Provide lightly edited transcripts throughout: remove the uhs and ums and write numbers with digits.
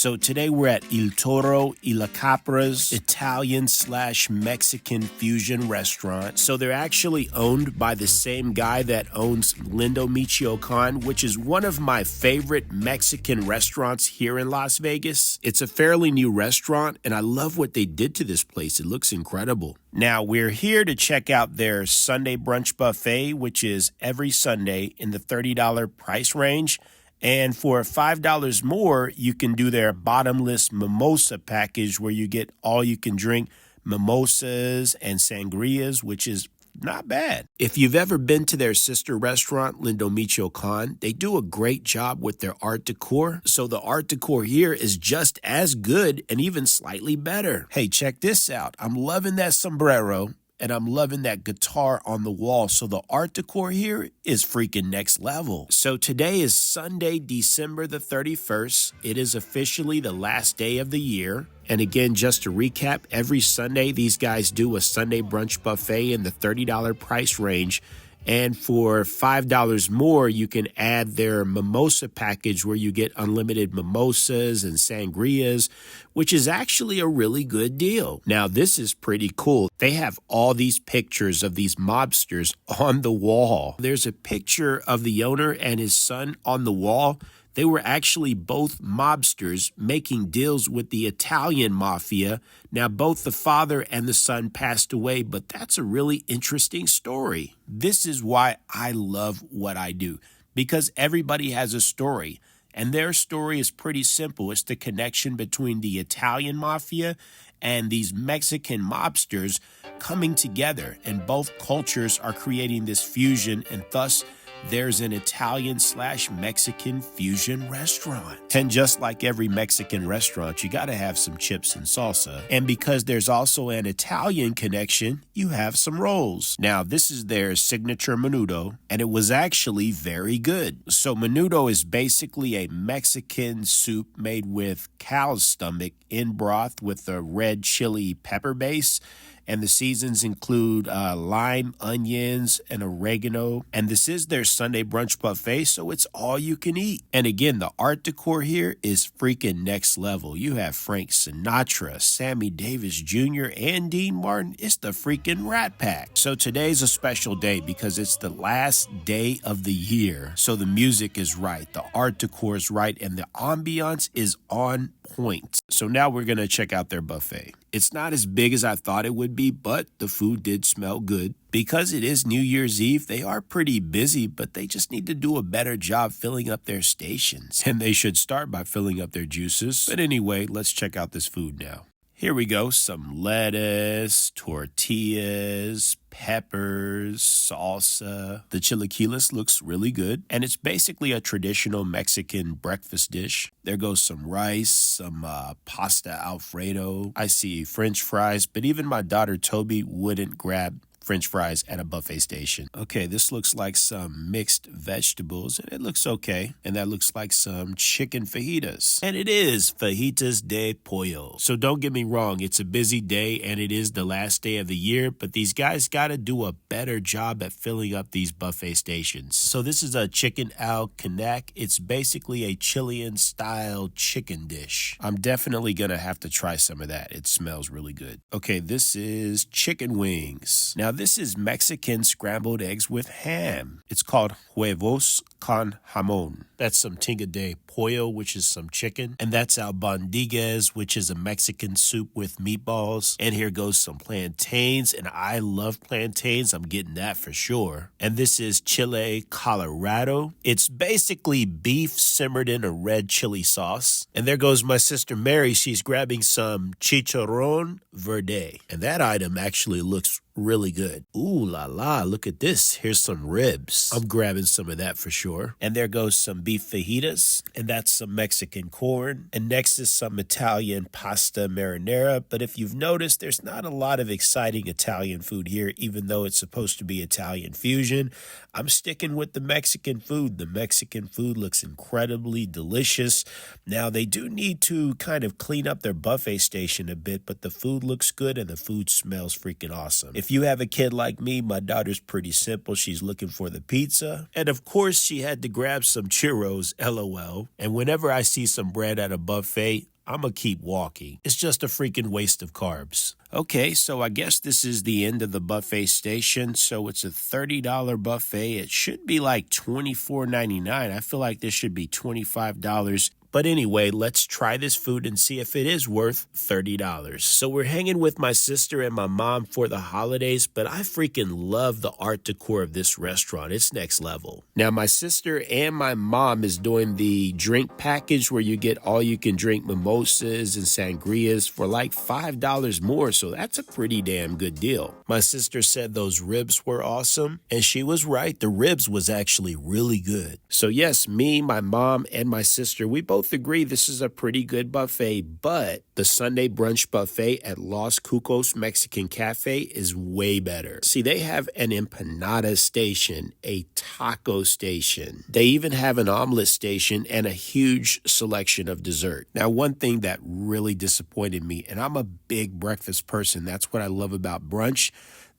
So today we're at Il Toro y la Capra's Italian/Mexican fusion restaurant. So they're actually owned by the same guy that owns Lindo Michoacan, which is one of my favorite Mexican restaurants here in Las Vegas. It's a fairly new restaurant, and I love what they did to this place. It looks incredible. Now, we're here to check out their Sunday brunch buffet, which is every Sunday in the $30 price range. And for $5 more, you can do their bottomless mimosa package where you get all you can drink mimosas and sangrias, which is not bad. If you've ever been to their sister restaurant, Lindo Michoacan, they do a great job with their art decor. So the art decor here is just as good and even slightly better. Hey, check this out. I'm loving that sombrero. And I'm loving that guitar on the wall. So the art decor here is freaking next level. So today is Sunday, December the 31st. It is officially the last day of the year. And again, just to recap, every Sunday, these guys do a Sunday brunch buffet in the $30 price range. And for $5 more, you can add their mimosa package where you get unlimited mimosas and sangrias, which is actually a really good deal. Now, this is pretty cool. They have all these pictures of these mobsters on the wall. There's a picture of the owner and his son on the wall. They were actually both mobsters making deals with the Italian mafia. Now, both the father and the son passed away, but that's a really interesting story. This is why I love what I do, because everybody has a story, and their story is pretty simple. It's the connection between the Italian mafia and these Mexican mobsters coming together, and both cultures are creating this fusion, and thus there's an Italian/Mexican fusion restaurant. And just like every Mexican restaurant, you got to have some chips and salsa. And because there's also an Italian connection, you have some rolls. Now, this is their signature menudo, and it was actually very good. So menudo is basically a Mexican soup made with cow's stomach in broth with a red chili pepper base. And the seasons include lime, onions, and oregano. And this is their Sunday brunch buffet, so it's all you can eat. And again, the art decor here is freaking next level. You have Frank Sinatra, Sammy Davis Jr., and Dean Martin. It's the freaking Rat Pack. So today's a special day because it's the last day of the year. So the music is right, the art decor is right, and the ambiance is on point. So now we're going to check out their buffet. It's not as big as I thought it would be, but the food did smell good. Because it is New Year's Eve, they are pretty busy, but they just need to do a better job filling up their stations. And they should start by filling up their juices. But anyway, let's check out this food now. Here we go, some lettuce, tortillas, peppers, salsa. The chilaquiles looks really good, and it's basically a traditional Mexican breakfast dish. There goes some rice, some pasta Alfredo. I see French fries, but even my daughter Toby wouldn't grab French fries at a buffet station. Okay, this looks like some mixed vegetables, and it looks okay. And that looks like some chicken fajitas. And it is fajitas de pollo. So don't get me wrong, it's a busy day, and it is the last day of the year, but these guys got to do a better job at filling up these buffet stations. So this is a chicken al canac. It's basically a Chilean-style chicken dish. I'm definitely going to have to try some of that. It smells really good. Okay, this is chicken wings. Now, this is Mexican scrambled eggs with ham. It's called huevos con jamón. That's some tinga de pollo, which is some chicken. And that's albondigues, which is a Mexican soup with meatballs. And here goes some plantains. And I love plantains. I'm getting that for sure. And this is chile colorado. It's basically beef simmered in a red chili sauce. And there goes my sister Mary. She's grabbing some chicharrón verde. And that item actually looks really good. Ooh la la, look at this. Here's some ribs. I'm grabbing some of that for sure. And there goes some beef fajitas, and that's some Mexican corn. And next is some Italian pasta marinara. But if you've noticed, there's not a lot of exciting Italian food here, even though it's supposed to be Italian fusion. I'm sticking with the Mexican food. The Mexican food looks incredibly delicious. Now, they do need to kind of clean up their buffet station a bit, but the food looks good and the food smells freaking awesome. If If you have a kid like me, my daughter's pretty simple. She's looking for the pizza. And of course, she had to grab some churros, LOL. And whenever I see some bread at a buffet, I'm gonna keep walking. It's just a freaking waste of carbs. Okay, so I guess this is the end of the buffet station. So it's a $30 buffet. It should be like $24.99. I feel like this should be $25. But anyway, let's try this food and see if it is worth $30. So we're hanging with my sister and my mom for the holidays, but I freaking love the art decor of this restaurant. It's next level. Now, my sister and my mom is doing the drink package where you get all you can drink mimosas and sangrias for like $5 more. So that's a pretty damn good deal. My sister said those ribs were awesome, and she was right. The ribs was actually really good. So yes, me, my mom, and my sister, we both agree this is a pretty good buffet, but the Sunday brunch buffet at Los Cucos Mexican Cafe is way better. See, they have an empanada station, a taco station. They even have an omelet station and a huge selection of dessert. Now, one thing that really disappointed me, and I'm a big breakfast person, that's what I love about brunch,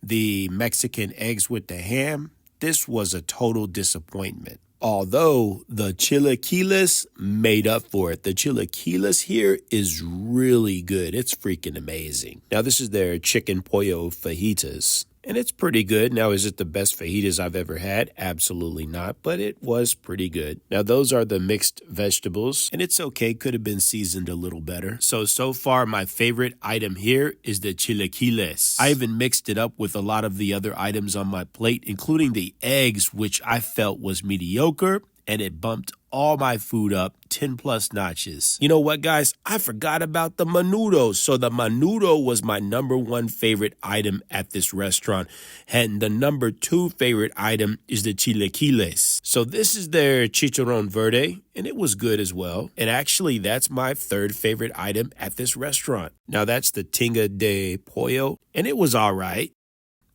the Mexican eggs with the ham, this was a total disappointment. Although the chilaquiles made up for it. The chilaquiles here is really good. It's freaking amazing. Now, this is their chicken pollo fajitas, and it's pretty good. Now, is it the best fajitas I've ever had? Absolutely not, but it was pretty good. Now, those are the mixed vegetables, and it's okay. Could have been seasoned a little better. So far, my favorite item here is the chilaquiles. I even mixed it up with a lot of the other items on my plate, including the eggs, which I felt was mediocre, and it bumped all my food up 10 plus notches. You know what, guys? I forgot about the menudo. So the menudo was my number one favorite item at this restaurant. And the number two favorite item is the chilaquiles. So this is their chicharron verde, and it was good as well. And actually, that's my third favorite item at this restaurant. Now, that's the tinga de pollo, and it was all right.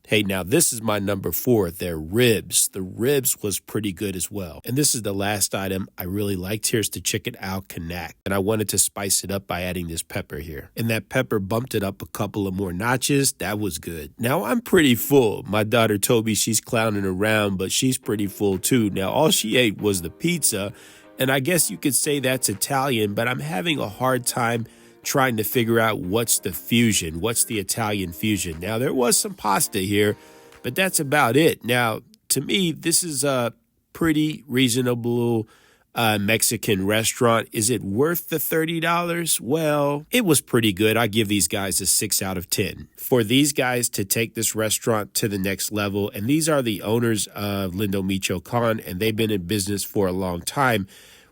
Hey, now this is my number four, their ribs. The ribs was pretty good as well. And this is the last item I really liked. Here's the chicken al canac. And I wanted to spice it up by adding this pepper here. And that pepper bumped it up a couple of more notches. That was good. Now I'm pretty full. My daughter Toby, she's clowning around, but she's pretty full too. Now all she ate was the pizza. And I guess you could say that's Italian, but I'm having a hard time trying to figure out what's the fusion, what's the Italian fusion. Now, there was some pasta here, but that's about it. Now, to me, this is a pretty reasonable Mexican restaurant. Is it worth the $30? Well, it was pretty good. I give these guys a 6 out of 10. For these guys to take this restaurant to the next level, and these are the owners of Lindo Michoacan, and they've been in business for a long time.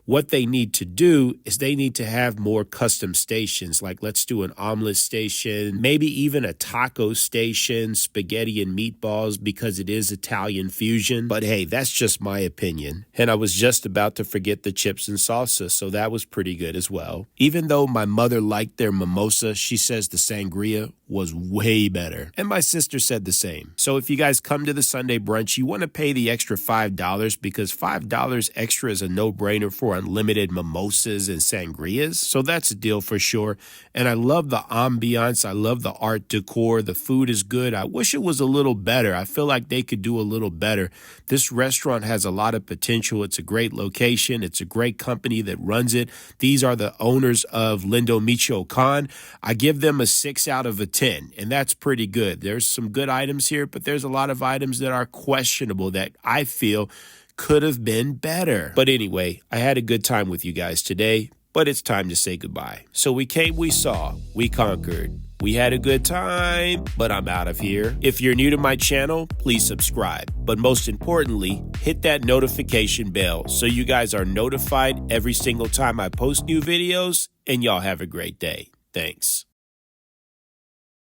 What they need to do is they need to have more custom stations, like let's do an omelet station, maybe even a taco station, spaghetti and meatballs, because it is Italian fusion. But hey, that's just my opinion. And I was just about to forget the chips and salsa, so that was pretty good as well. Even though my mother liked their mimosa, she says the sangria was way better. And my sister said the same. So if you guys come to the Sunday brunch, you want to pay the extra $5 because $5 extra is a no-brainer for unlimited mimosas and sangrias. So that's a deal for sure. And I love the ambiance. I love the art decor. The food is good. I wish it was a little better. I feel like they could do a little better. This restaurant has a lot of potential. It's a great location. It's a great company that runs it. These are the owners of Lindo Michoacan. I give them a 6 out of a 10, and that's pretty good. There's some good items here, but there's a lot of items that are questionable that I feel could have been better. But anyway, I had a good time with you guys today, but it's time to say goodbye. So we came, we saw, we conquered. We had a good time, but I'm out of here. If you're new to my channel, please subscribe. But most importantly, hit that notification bell so you guys are notified every single time I post new videos, and y'all have a great day. Thanks.